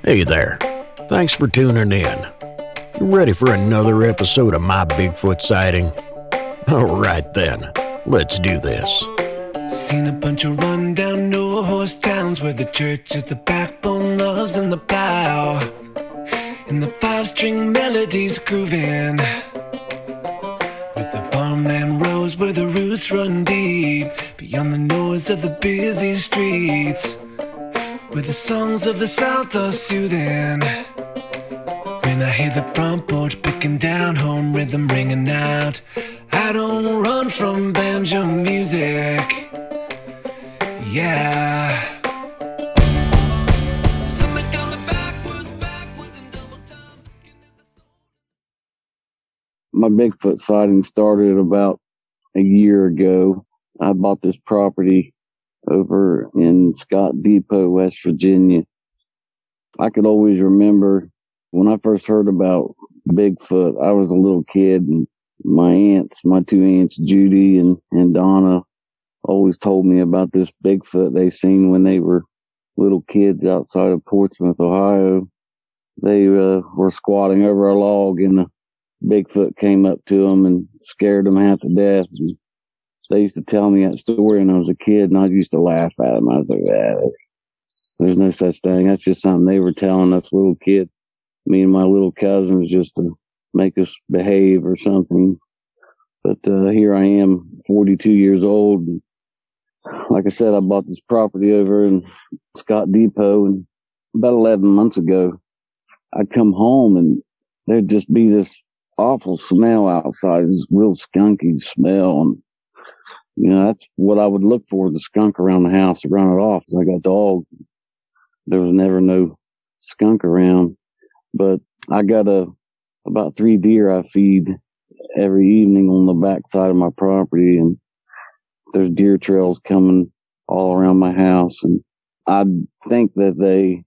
Hey there. Thanks for tuning in. You ready for another episode of my Bigfoot sighting? Alright then, let's do this. Seen a bunch of rundown no-horse towns where the church is the backbone, love's in the plow, and the five-string melodies grooving, with the farmland rows where the roots run deep, beyond the noise of the busy streets, where the songs of the South are soothing. When I hear the front porch picking down, home rhythm ringing out, I don't run from banjo music. Yeah. My Bigfoot sighting started about a year ago. I bought this property over in Scott Depot, West Virginia. I could always remember when I first heard about Bigfoot, I was a little kid, and my two aunts, Judy and Donna, always told me about this Bigfoot they seen when they were little kids outside of Portsmouth, Ohio. They were squatting over a log, and the Bigfoot came up to them and scared them half to death. And they used to tell me that story when I was a kid, and I used to laugh at them. I was like, there's no such thing. That's just something they were telling us little kids, me and my little cousins, just to make us behave or something. But here I am, 42 years old. And like I said, I bought this property over in Scott Depot, and about 11 months ago, I'd come home and there'd just be this awful smell outside, this real skunky smell. And, that's what I would look for, the skunk around the house to run it off. I got dogs. There was never no skunk around. But I got about 3 deer I feed every evening on the back side of my property, and there's deer trails coming all around my house. And I think that they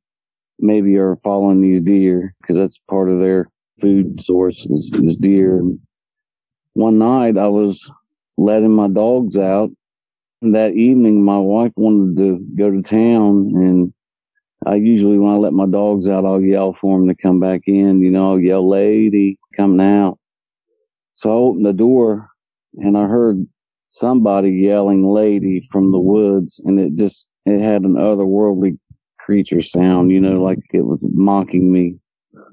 maybe are following these deer because that's part of their food source is deer. And one night I was letting my dogs out, and that evening my wife wanted to go to town, and I usually, when I let my dogs out, I'll yell for them to come back in. I'll yell, "Lady, coming out." So I opened the door, and I heard somebody yelling "lady" from the woods, and it had an otherworldly creature sound, like it was mocking me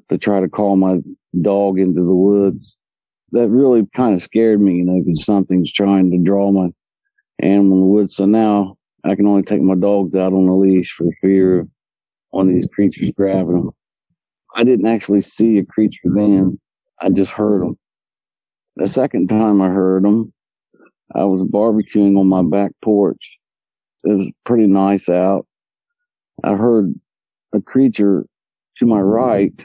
to try to call my dog into the woods. That really kind of scared me, because something's trying to draw my animal in the woods. So now I can only take my dogs out on a leash for fear of one of these creatures grabbing them. I didn't actually see a creature then. I just heard them. The second time I heard them, I was barbecuing on my back porch. It was pretty nice out. I heard a creature to my right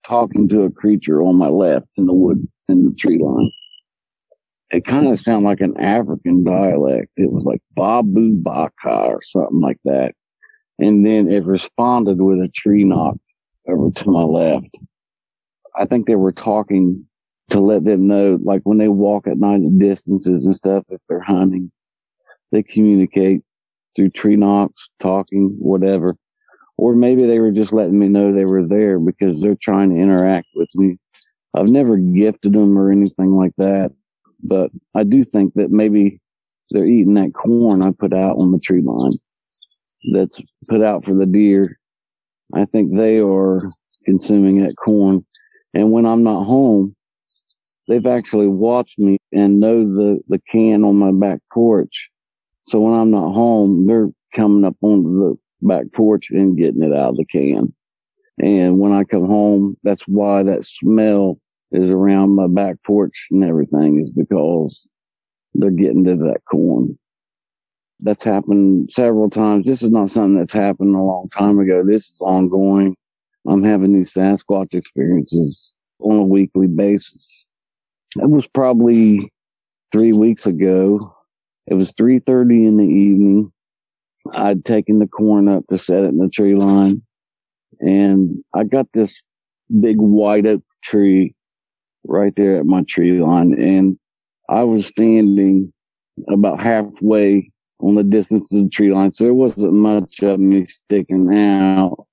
talking to a creature on my left in the wood, in the tree line. It kind of sounded like an African dialect. It was like Babu Baka or something like that. And then it responded with a tree knock over to my left. I think they were talking to let them know, like when they walk at night at distances and stuff, if they're hunting, they communicate through tree knocks, talking, whatever. Or maybe they were just letting me know they were there because they're trying to interact with me. I've never gifted them or anything like that, but I do think that maybe they're eating that corn I put out on the tree line that's put out for the deer. I think they are consuming that corn. And when I'm not home, they've actually watched me and know the can on my back porch. So when I'm not home, they're coming up onto the back porch and getting it out of the can. And when I come home, that's why that smell is around my back porch and everything, is because they're getting to that corn. That's happened several times. This is not something that's happened a long time ago. This is ongoing. I'm having these Sasquatch experiences on a weekly basis. It was probably 3 weeks ago. It was 3:30 in the evening. I'd taken the corn up to set it in the tree line, and I got this big white oak tree right there at my tree line, and I was standing about halfway on the distance of the tree line, so there wasn't much of me sticking out.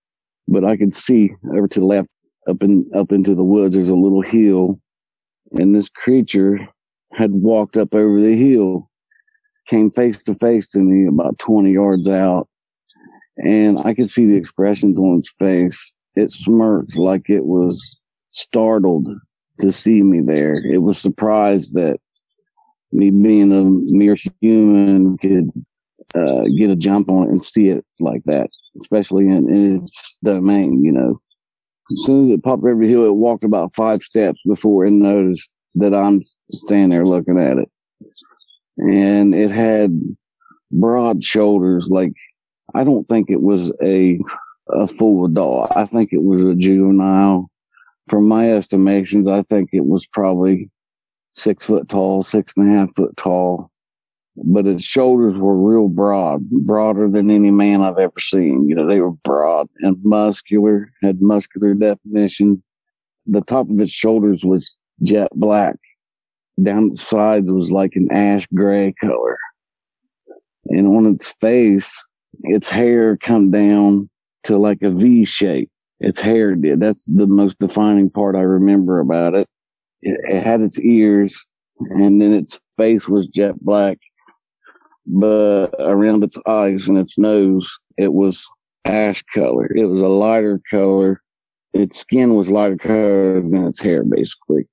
but I could see over to the left, up into the woods. There's a little hill, and this creature had walked up over the hill, came face to face to me about 20 yards out, and I could see the expressions on its face. It smirked like it was startled to see me there. It was surprised that me being a mere human could get a jump on it and see it like that, especially in its domain, you know. As soon as it popped over the hill, it walked about 5 steps before it noticed that I'm standing there looking at it. And it had broad shoulders. Like, I don't think it was a full adult. I think it was a juvenile. From my estimations, I think it was probably 6 foot tall, 6.5 foot tall. But its shoulders were real broad, broader than any man I've ever seen. You know, they were broad and muscular, had muscular definition. The top of its shoulders was jet black. Down the sides was like an ash gray color. And on its face, its hair come down to like a V shape. Its hair did. That's the most defining part I remember about it. It had its ears, and then its face was jet black. But around its eyes and its nose, it was ash color. It was a lighter color. Its skin was lighter color than its hair, basically.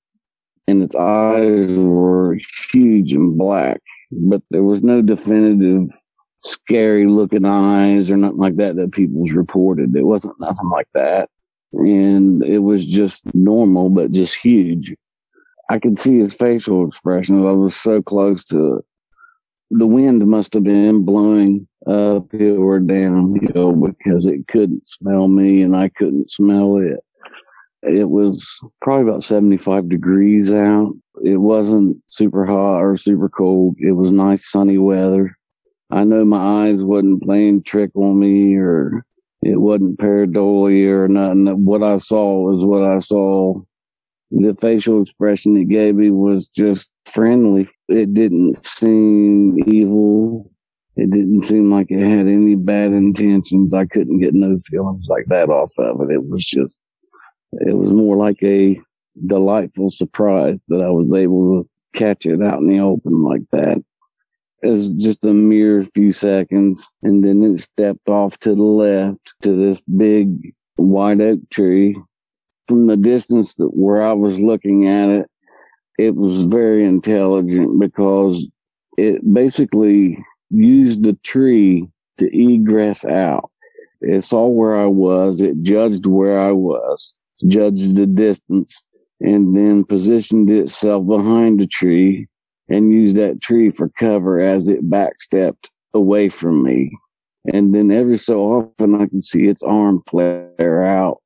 And its eyes were huge and black. But there was no definitive scary looking eyes or nothing like that people's reported. It wasn't nothing like that. And it was just normal, but just huge. I could see his facial expression. I was so close to it. The wind must have been blowing uphill or downhill because it couldn't smell me and I couldn't smell it. It was probably about 75 degrees out. It wasn't super hot or super cold. It was nice sunny weather. I know my eyes wasn't playing trick on me, or it wasn't pareidolia or nothing. What I saw was what I saw. The facial expression it gave me was just friendly. It didn't seem evil. It didn't seem like it had any bad intentions. I couldn't get no feelings like that off of it. It was more like a delightful surprise that I was able to catch it out in the open like that. It was just a mere few seconds, and then it stepped off to the left to this big white oak tree. From the distance where I was looking at it, it was very intelligent because it basically used the tree to egress out. It saw where I was, it judged where I was, judged the distance, and then positioned itself behind the tree and used that tree for cover as it backstepped away from me. And then every so often I could see its arm flare out.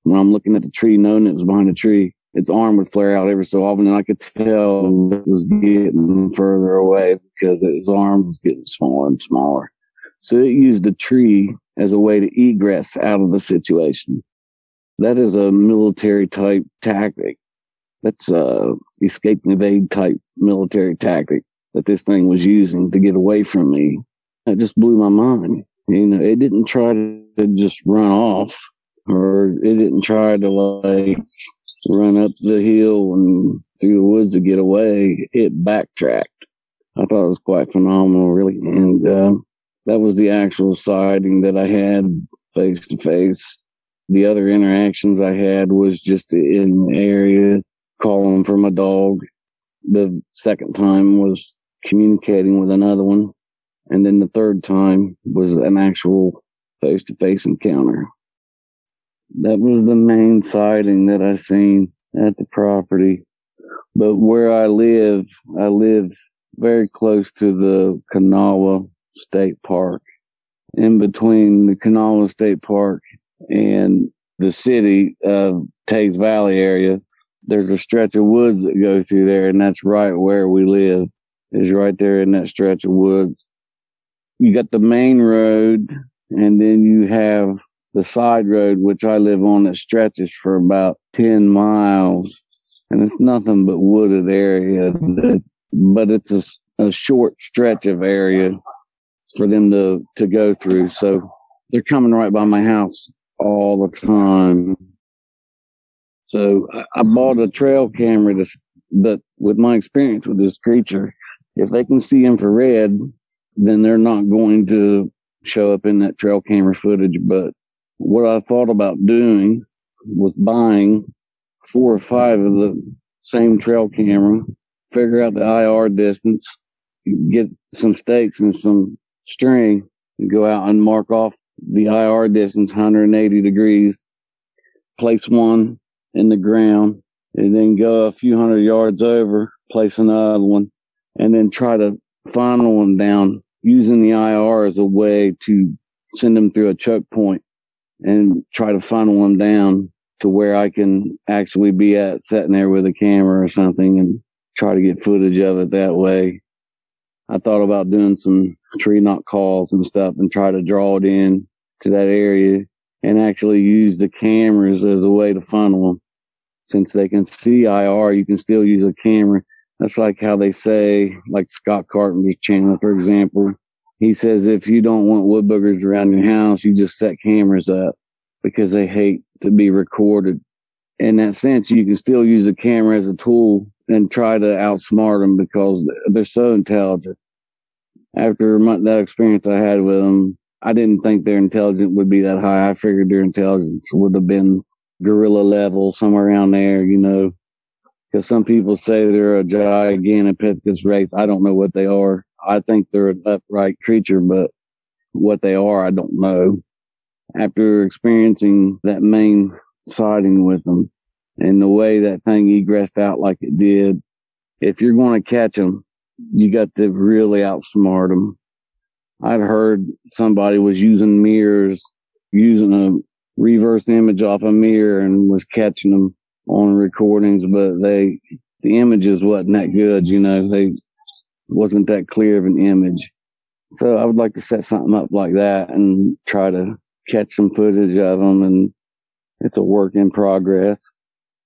When I'm looking at the tree, knowing it was behind the tree, its arm would flare out every so often, and I could tell it was getting further away because its arm was getting smaller and smaller. So it used the tree as a way to egress out of the situation. That is a military type tactic. That's a escape and evade type military tactic that this thing was using to get away from me. It just blew my mind. You know, it didn't try to just run off, or it didn't try to like run up the hill and through the woods to get away. It backtracked. I thought it was quite phenomenal, really. And that was the actual sighting that I had face to face. The other interactions I had was just in the area, calling for my dog. The second time was communicating with another one. And then the third time was an actual face-to-face encounter. That was the main sighting that I seen at the property. But where I live very close to the Kanawha State Park. In between the Kanawha State Park and the city of Teays Valley area, there's a stretch of woods that go through there, and that's right where we live, is right there in that stretch of woods. You got the main road, and then you have the side road, which I live on, that stretches for about 10 miles. And it's nothing but wooded area, but it's a short stretch of area for them to go through. So they're coming right by my house all the time. So I bought a trail camera, but with my experience with this creature, if they can see infrared, then they're not going to show up in that trail camera footage. But what I thought about doing was buying 4 or 5 of the same trail camera, figure out the IR distance, get some stakes and some string, and go out and mark off the IR distance 180 degrees, place one in the ground, and then go a few hundred yards over, place another one, and then try to funnel them down using the IR as a way to send them through a choke point and try to funnel them down to where I can actually be sitting there with a camera or something and try to get footage of it that way. I thought about doing some tree knock calls and stuff and try to draw it in to that area and actually use the cameras as a way to funnel them. Since they can see IR, you can still use a camera. That's like how they say, like Scott Carpenter's channel, for example. He says if you don't want wood boogers around your house, you just set cameras up because they hate to be recorded. In that sense, you can still use a camera as a tool and try to outsmart them because they're so intelligent. After that experience I had with them, I didn't think their intelligence would be that high. I figured their intelligence would have been gorilla level, somewhere around there, because some people say they're a Gigantopithecus race. I don't know what they are. I think they're an upright creature, but what they are, I don't know. After experiencing that main sighting with them and the way that thing egressed out like it did, if you're going to catch them, you got to really outsmart them. I've heard somebody was using mirrors, using a reverse image off a mirror and was catching them on recordings, but the images wasn't that good, they wasn't that clear of an image. So I would like to set something up like that and try to catch some footage of them, and it's a work in progress.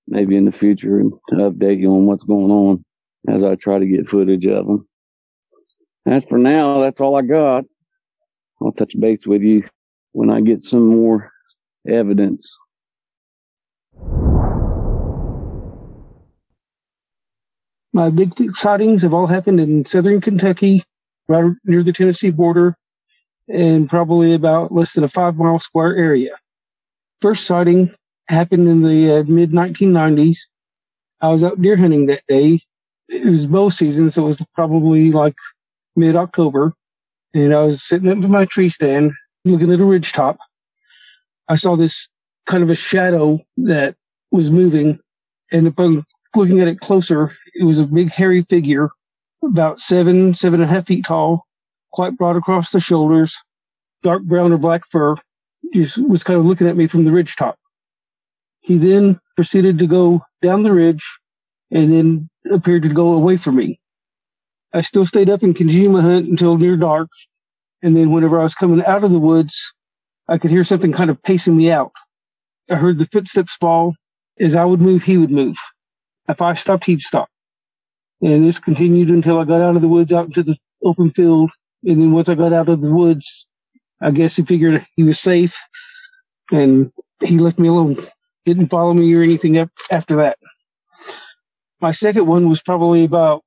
Maybe in the future and to update you on what's going on as I try to get footage of them. As for now, that's all I got. I'll touch base with you when I get some more evidence. My Bigfoot sightings have all happened in southern Kentucky, right near the Tennessee border, and probably about less than a 5-mile square area. First sighting happened in the mid-1990s. I was out deer hunting that day. It was bow season, so it was probably like mid-October, and I was sitting up in my tree stand looking at a ridge top. I saw this kind of a shadow that was moving, and upon looking at it closer, it was a big hairy figure, about 7.5 feet tall, quite broad across the shoulders, dark brown or black fur, just was kind of looking at me from the ridge top. He then proceeded to go down the ridge and then appeared to go away from me. I still stayed up and continued my hunt until near dark, and then whenever I was coming out of the woods, I could hear something kind of pacing me out. I heard the footsteps fall. As I would move, he would move. If I stopped, he'd stop. And this continued until I got out of the woods, out into the open field. And then once I got out of the woods, I guess he figured he was safe, and he left me alone. Didn't follow me or anything after that. My second one was probably about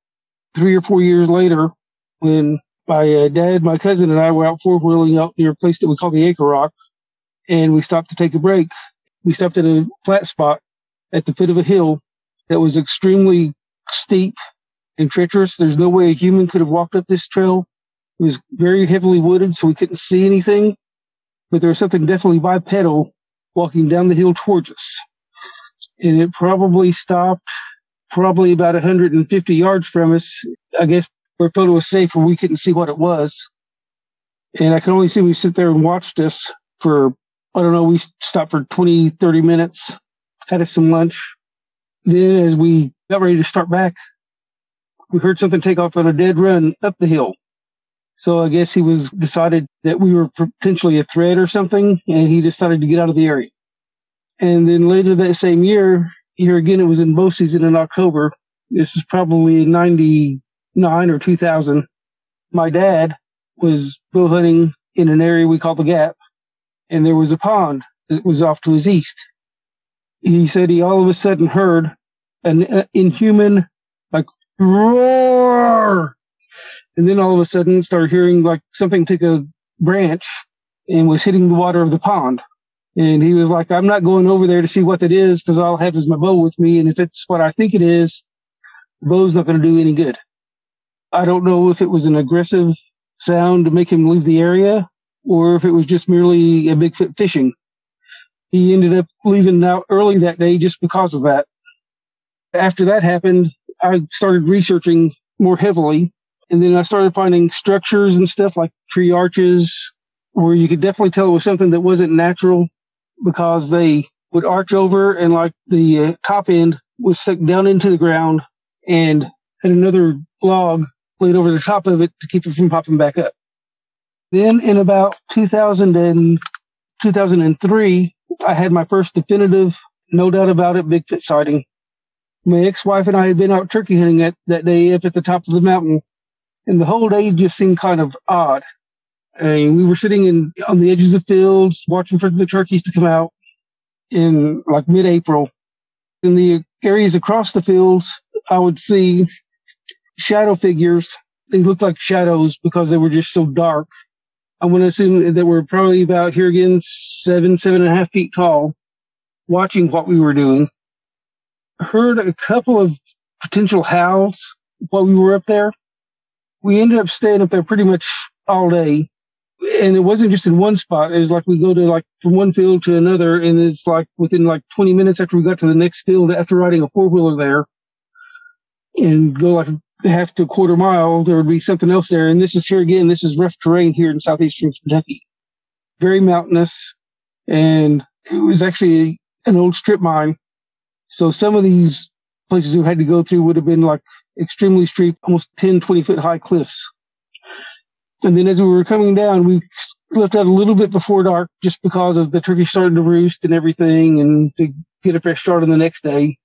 3 or 4 years later when my dad, my cousin, and I were out four-wheeling out near a place that we call the Acre Rock, and we stopped to take a break. We stopped at a flat spot at the foot of a hill that was extremely steep and treacherous. There's no way a human could have walked up this trail. It was very heavily wooded, so we couldn't see anything, but there was something definitely bipedal walking down the hill towards us. And it probably stopped about 150 yards from us. I guess where it was safe where we couldn't see what it was. And I could only see we sit there and watched us for, we stopped for 20, 30 minutes, had us some lunch. Then as we got ready to start back, we heard something take off on a dead run up the hill. So I guess he decided that we were potentially a threat or something, and he decided to get out of the area. And then later that same year, here again, it was in bow season in October. This is probably 99 or 2000. My dad was bow hunting in an area we call the Gap, and there was a pond that was off to his east. He said he all of a sudden heard an inhuman, like, roar. And then all of a sudden started hearing like something take a branch and was hitting the water of the pond. And he was like, I'm not going over there to see what that is because all I have is my bow with me. And if it's what I think it is, the bow's not going to do any good. I don't know if it was an aggressive sound to make him leave the area or if it was just merely a Bigfoot fishing. He ended up leaving out early that day just because of that. After that happened, I started researching more heavily. And then I started finding structures and stuff like tree arches where you could definitely tell it was something that wasn't natural because they would arch over and like the top end was stuck down into the ground and had another log laid over the top of it to keep it from popping back up. Then in about 2003, I had my first definitive, no doubt about it, Bigfoot sighting. My ex-wife and I had been out turkey hunting that day up at the top of the mountain, and the whole day just seemed kind of odd. And we were sitting on the edges of fields, watching for the turkeys to come out in like mid-April. In the areas across the fields, I would see shadow figures. They looked like shadows because they were just so dark. I want to assume that we're probably about, here again, 7.5 feet tall, watching what we were doing. Heard a couple of potential howls while we were up there. We ended up staying up there pretty much all day. And it wasn't just in one spot. It was like we go to like from one field to another, and it's like within like 20 minutes after we got to the next field, after riding a four-wheeler there, and go like half to a quarter mile, there would be something else there. And this is here again, this is rough terrain here in southeastern Kentucky. Very mountainous, and it was actually an old strip mine. So some of these places we had to go through would have been like extremely steep, almost 10, 20-foot high cliffs. And then as we were coming down, we left out a little bit before dark just because of the turkey starting to roost and everything and to get a fresh start on the next day.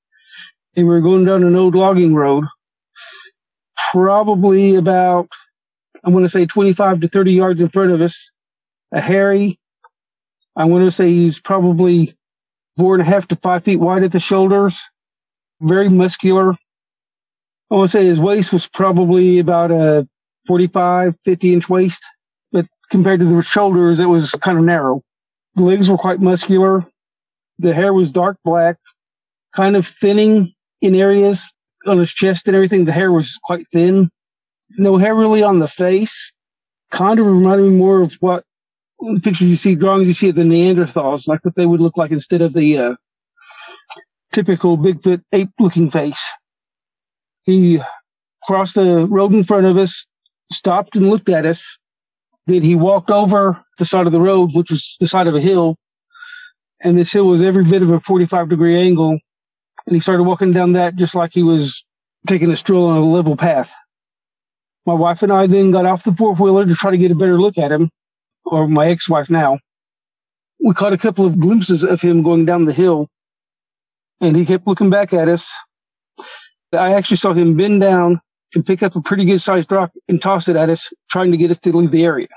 And we were going down an old logging road, probably about, I want to say 25 to 30 yards in front of us, a hairy, I want to say he's probably 4.5 to 5 feet wide at the shoulders, very muscular. I want to say his waist was probably about a 45, 50-inch waist, but compared to the shoulders, it was kind of narrow. The legs were quite muscular. The hair was dark black, kind of thinning in areas on his chest and everything. The hair was quite thin. No hair really on the face. Kind of reminded me more of what the pictures you see, drawings you see of the Neanderthals, like what they would look like instead of the typical Bigfoot ape-looking face. He crossed the road in front of us, stopped and looked at us. Then he walked over the side of the road, which was the side of a hill. And this hill was every bit of a 45-degree angle. And he started walking down that just like he was taking a stroll on a level path. My wife and I then got off the four-wheeler to try to get a better look at him, or my ex-wife now. We caught a couple of glimpses of him going down the hill, and he kept looking back at us. I actually saw him bend down and pick up a pretty good-sized rock and toss it at us, trying to get us to leave the area.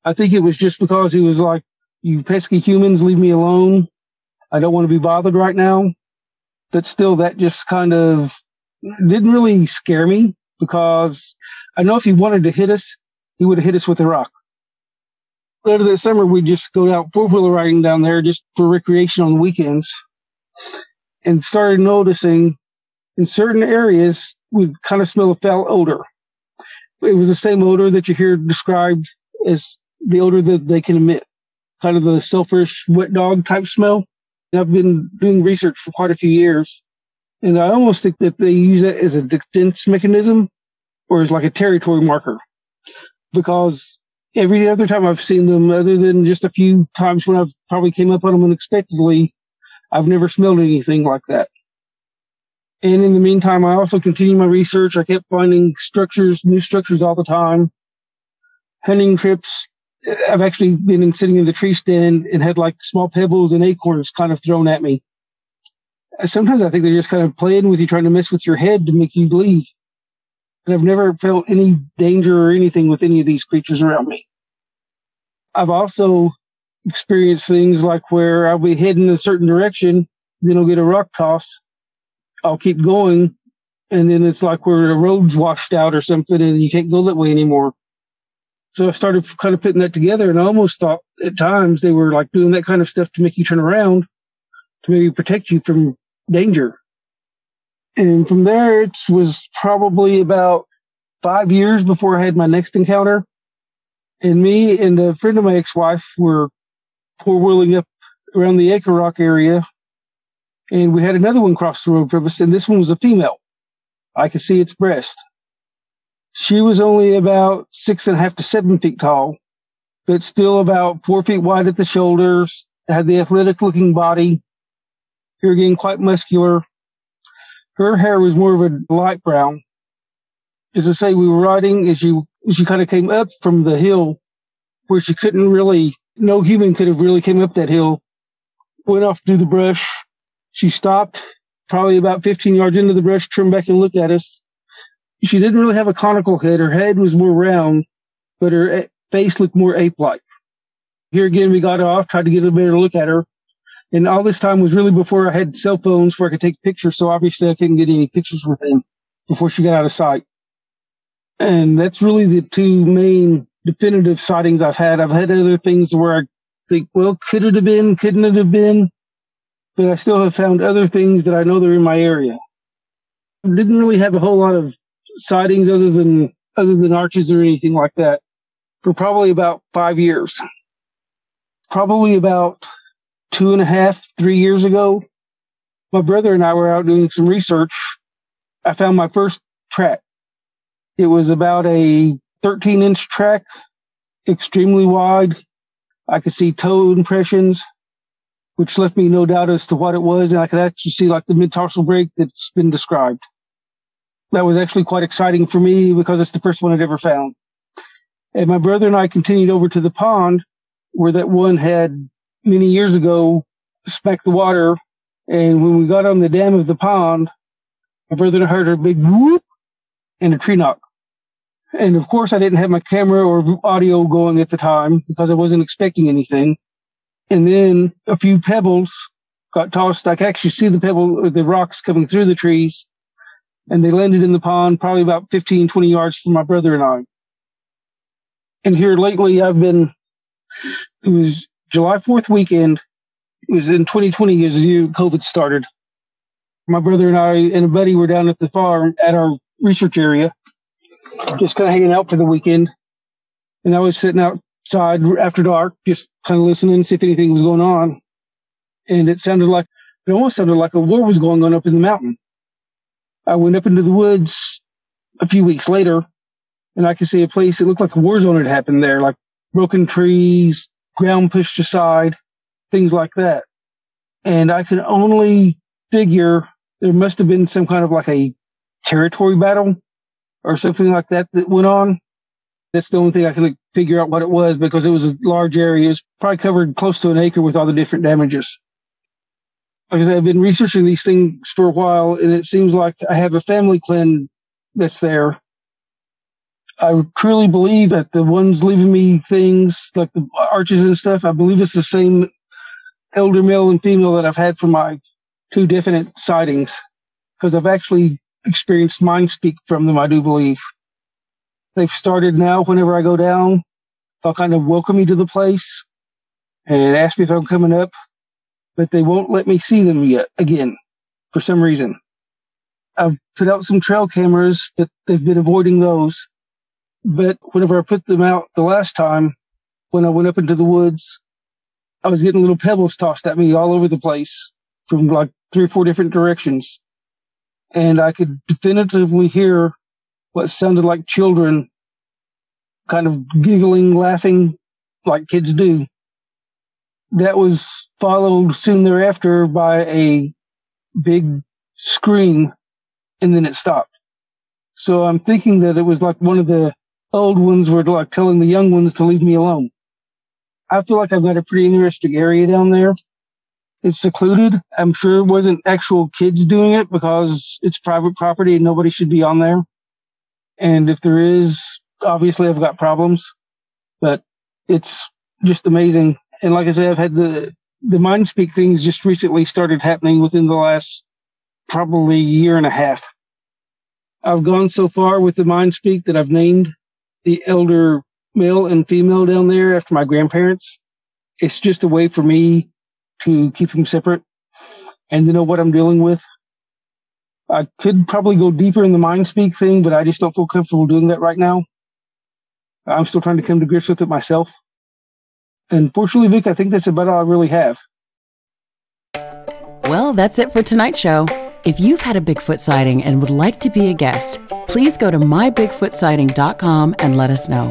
I think it was just because he was like, you pesky humans, leave me alone. I don't want to be bothered right now. But still, that just kind of didn't really scare me, because I know if he wanted to hit us, he would have hit us with a rock. Later that summer, we'd just go out four-wheeler riding down there just for recreation on the weekends, and started noticing in certain areas, we'd kind of smell a foul odor. It was the same odor that you hear described as the odor that they can emit, kind of the sulfurous wet dog type smell. And I've been doing research for quite a few years, and I almost think that they use that as a defense mechanism or as like a territory marker, because every other time I've seen them, other than just a few times when I've probably came up on them unexpectedly, I've never smelled anything like that. And in the meantime, I also continued my research. I kept finding structures, new structures all the time. Hunting trips. I've actually been sitting in the tree stand and had like small pebbles and acorns kind of thrown at me. Sometimes I think they're just kind of playing with you, trying to mess with your head to make you believe. And I've never felt any danger or anything with any of these creatures around me. I've also experience things like where I'll be heading in a certain direction, then I'll get a rock toss. I'll keep going, and then it's like where the road's washed out or something, and you can't go that way anymore. So I started kind of putting that together, and I almost thought at times they were like doing that kind of stuff to make you turn around, to maybe protect you from danger. And from there, it was probably about 5 years before I had my next encounter. And me and a friend of my ex-wife were four-wheeling up around the Acre Rock area, and we had another one cross the road from us, and this one was a female. I could see its breast. She was only about 6.5 to 7 feet tall, but still about 4 feet wide at the shoulders, had the athletic-looking body, here again quite muscular. Her hair was more of a light brown. As I say, we were riding as she kind of came up from the hill where she couldn't really, no human could have really came up that hill, went off through the brush. She stopped probably about 15 yards into the brush, turned back and looked at us. She didn't really have a conical head. Her head was more round, but her face looked more ape-like. Here again, we got off, tried to get a better look at her. And all this time was really before I had cell phones where I could take pictures, so obviously I couldn't get any pictures with them before she got out of sight. And that's really the two main definitive sightings I've had. I've had other things where I think, well, could it have been, couldn't it have been? But I still have found other things that I know they're in my area. I didn't really have a whole lot of sightings other than arches or anything like that for probably about 5 years. Probably about 2.5, 3 years ago, my brother and I were out doing some research. I found my first track. It was about a 13-inch track, extremely wide. I could see toe impressions, which left me no doubt as to what it was, and I could actually see like the mid-tarsal break that's been described. That was actually quite exciting for me because it's the first one I'd ever found. And my brother and I continued over to the pond where that one had many years ago smacked the water. And when we got on the dam of the pond, my brother and I heard a big whoop and a tree knock. And of course I didn't have my camera or audio going at the time because I wasn't expecting anything. And then a few pebbles got tossed. I could actually see the rocks coming through the trees, and they landed in the pond probably about 15, 20 yards from my brother and I. And here lately it was July 4th weekend. It was in 2020 as the year COVID started. My brother and I and a buddy were down at the farm at our research area, just kind of hanging out for the weekend. And I was sitting outside after dark, just kind of listening, see if anything was going on. And it almost sounded like a war was going on up in the mountain. I went up into the woods a few weeks later, and I could see a place, it looked like a war zone had happened there, like broken trees, ground pushed aside, things like that. And I could only figure there must have been some kind of like a territory battle or something like that went on. That's the only thing I could figure out what it was, because it was a large area. It was probably covered close to an acre with all the different damages. Like I said, I've been researching these things for a while, and it seems like I have a family clan that's there. I truly believe that the ones leaving me things like the arches and stuff, I believe it's the same elder male and female that I've had for my two definite sightings, because I've actually experienced mind speak from them, I do believe. They've started now, whenever I go down, they'll kind of welcome me to the place and ask me if I'm coming up, but they won't let me see them yet, again, for some reason. I've put out some trail cameras, but they've been avoiding those. But whenever I put them out the last time, when I went up into the woods, I was getting little pebbles tossed at me all over the place from like 3 or 4 different directions. And I could definitively hear what sounded like children kind of giggling, laughing like kids do. That was followed soon thereafter by a big scream, and then it stopped. So I'm thinking that it was like one of the old ones were like telling the young ones to leave me alone. I feel like I've got a pretty interesting area down there. It's secluded. I'm sure it wasn't actual kids doing it because it's private property and nobody should be on there. And if there is, obviously I've got problems, but it's just amazing And like I said, I've had the mind speak things just recently started happening within the last probably year and a half. I've gone so far with the mind speak that I've named the elder male and female down there after my grandparents. It's just a way for me to keep them separate and to know what I'm dealing with. I could probably go deeper in the mind speak thing, but I just don't feel comfortable doing that right now. I'm still trying to come to grips with it myself. And fortunately, Vic, I think that's about all I really have. Well, that's it for tonight's show. If you've had a Bigfoot sighting and would like to be a guest, please go to mybigfootsighting.com and let us know.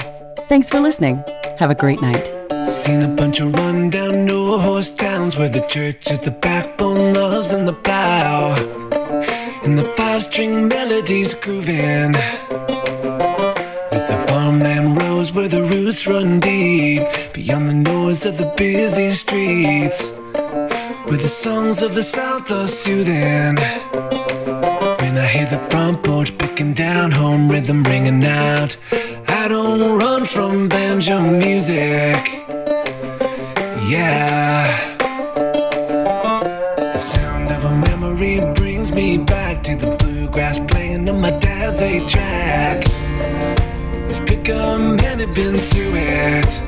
Thanks for listening. Have a great night. Seen a bunch of rundown, no-horse towns where the church is the backbone, loves and the plow, and the five-string melodies grooving, with the farmland rows where the roots run deep, beyond the noise of the busy streets, where the songs of the South are soothing. When I hear the front porch picking down, home rhythm ringing out, I don't run from banjo music. Yeah, the sound of a memory brings me back to the bluegrass playing on my dad's 8-track. It's pick a man had been through it,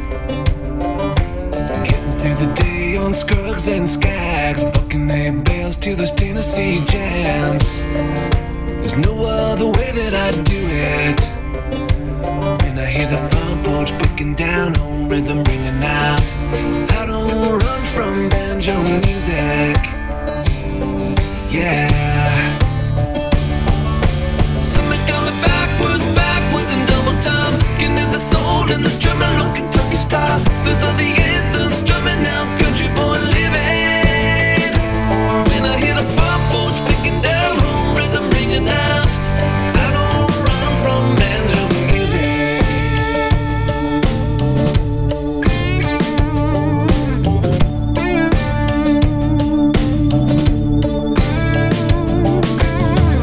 getting through the day on Scruggs and Skags, booking their bales to those Tennessee jams. There's no other way that I do it. When I hear the front porch picking down, home rhythm ringing out, I don't run from banjo music. Yeah. Somebody call it backwards, backwards in double time. Getting to the soul and the drumming, low Kentucky style. Those are the anthems drumming out, country boy living. When I hear the front porch picking down, home rhythm ringing out, I don't run from banjo music.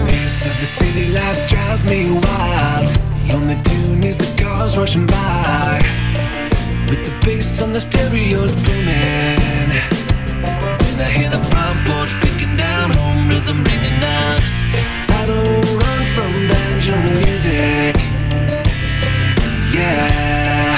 Pace of the city life drives me wild. The only tune is the cars rushing by, with the bass on the stereos booming. When I hear the front porch picking down, home rhythm ringing out, I don't run from banjo music. Yeah.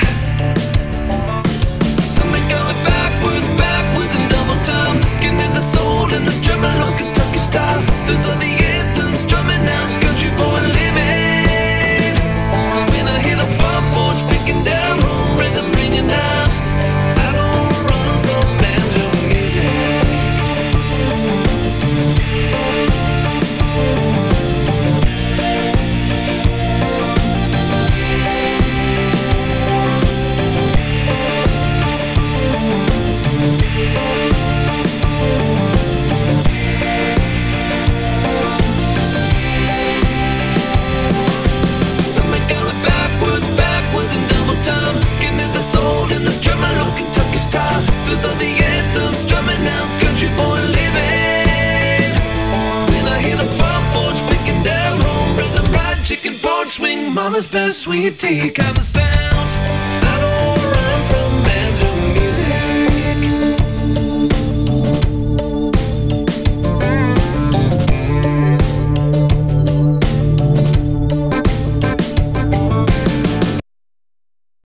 Somebody call it backwards, backwards in double time. Getting to the soul and the drumming, low Kentucky style. Those are the anthems drumming out, country boy living. When I hear the front porch picking down, home rhythm ringing out, I don't run from banjo music. Somebody call it backwards, backwards in double time. Getting to the soul and the drumming, low Kentucky style. Those are the anthems drumming out, country boy living. When I hear the front porch picking down, home rhythm, ride chicken porch swing, mama's best sweet tea kind of sound.